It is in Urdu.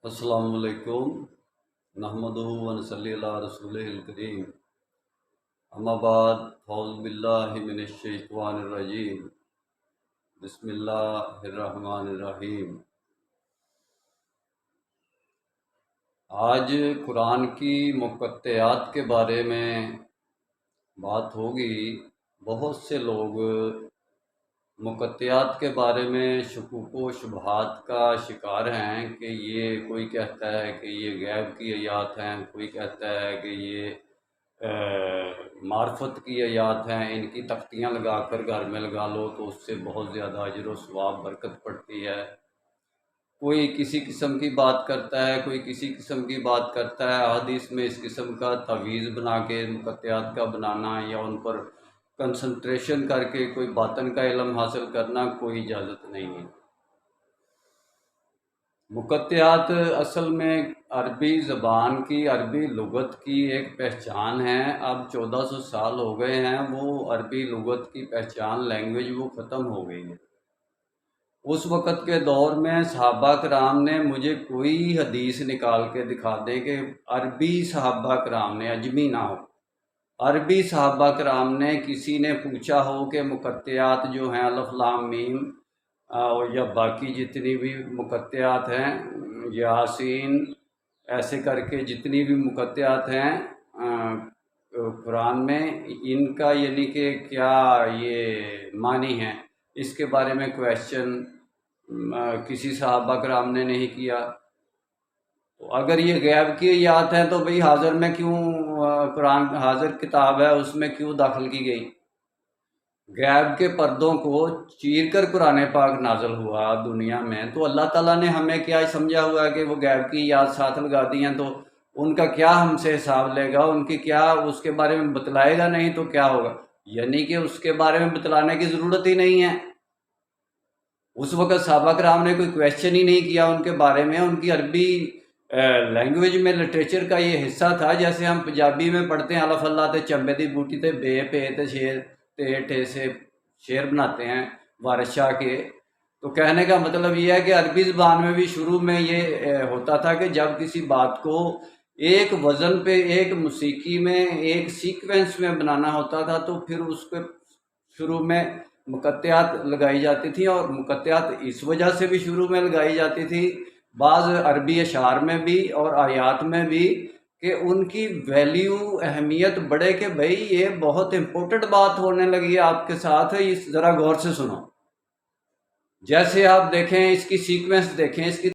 السلام علیکم نحمدہ و نصلی علی رسولہ الکریم اما بعد اعوذ باللہ من الشیطان الرجیم بسم اللہ الرحمن الرحیم۔ آج قرآن کی مقطعات کے بارے میں بات ہوگی۔ بہت سے لوگ مقطعات کے بارے میں شکوک و شبہات کا شکار ہیں کہ یہ کوئی کہتا ہے کہ یہ غیب کی آیات ہیں، کوئی کہتا ہے کہ یہ معرفت کی آیات ہیں، ان کی تختیاں لگا کر گھر میں لگا لو تو اس سے بہت زیادہ اجر و ثواب برکت پڑتی ہے۔ کوئی کسی قسم کی بات کرتا ہے، کوئی کسی قسم کی بات کرتا ہے۔ حدیث میں اس قسم کا تعویذ بنا کے مقطعات کا بنانا یا ان پر کنسنٹریشن کر کے کوئی باطن کا علم حاصل کرنا کوئی اجازت نہیں ہے۔ مقطعات اصل میں عربی زبان کی، عربی لغت کی ایک پہچان ہے۔ اب 1400 سال ہو گئے ہیں، وہ عربی لغت کی پہچان، لینگویج وہ ختم ہو گئی ہے۔ اس وقت کے دور میں صحابہ کرام نے مجھے کوئی حدیث نکال کے دکھا دیں کہ عربی صحابہ کرام نے، اجمی نہ ہو، عربی صحابہ کرام نے کسی نے پوچھا ہو کہ مقطعات جو ہیں الف لام میم یا باقی جتنی بھی مقطعات ہیں، یاسین، ایسے کر کے جتنی بھی مقطعات ہیں قرآن میں، ان کا یعنی کہ کیا یہ معنی ہے، اس کے بارے میں کویشچن کسی صحابہ کرام نے نہیں کیا۔ تو اگر یہ غیب کی آیات ہیں تو بھئی حاضر میں کیوں قرآن، حاضر کتاب ہے اس میں کیوں داخل کی گئی؟ غیب کے پردوں کو چیر کر قرآن پاک نازل ہوا دنیا میں، تو اللہ تعالیٰ نے ہمیں کیا سمجھا ہوا ہے کہ وہ غیب کی یاد ساتھ لگا دی ہیں تو ان کا کیا ہم سے حساب لے گا، ان کی کیا اس کے بارے میں بتلائے گا نہیں تو کیا ہوگا؟ یعنی کہ اس کے بارے میں بتلانے کی ضرورت ہی نہیں ہے۔ اس وقت صحابہ کرام نے کوئی کویشچن ہی نہیں کیا ان کے بارے میں۔ ان کی عربی لینگویج میں لٹریچر کا یہ حصہ تھا، جیسے ہم پنجابی میں پڑھتے ہیں الف اللہ تے چمبے دی بوٹی تے بے پے تے شیر تے ٹھے سے شعر بناتے ہیں وارث شاہ کے۔ تو کہنے کا مطلب یہ ہے کہ عربی زبان میں بھی شروع میں یہ ہوتا تھا کہ جب کسی بات کو ایک وزن پہ، ایک موسیقی میں، ایک سیکوینس میں بنانا ہوتا تھا تو پھر اس پہ شروع میں مقطعات لگائی جاتی تھیں، اور مقطعات اس وجہ سے بھی شروع میں لگائی جاتی تھی بعض عربی اشعار میں بھی اور آیات میں بھی کہ ان کی ویلیو، اہمیت بڑھے کہ بھئی یہ بہت امپورٹنٹ بات ہونے لگی ہے آپ کے ساتھ، اس ذرا غور سے سنو۔ جیسے آپ دیکھیں اس کی سیکوینس دیکھیں، اس کی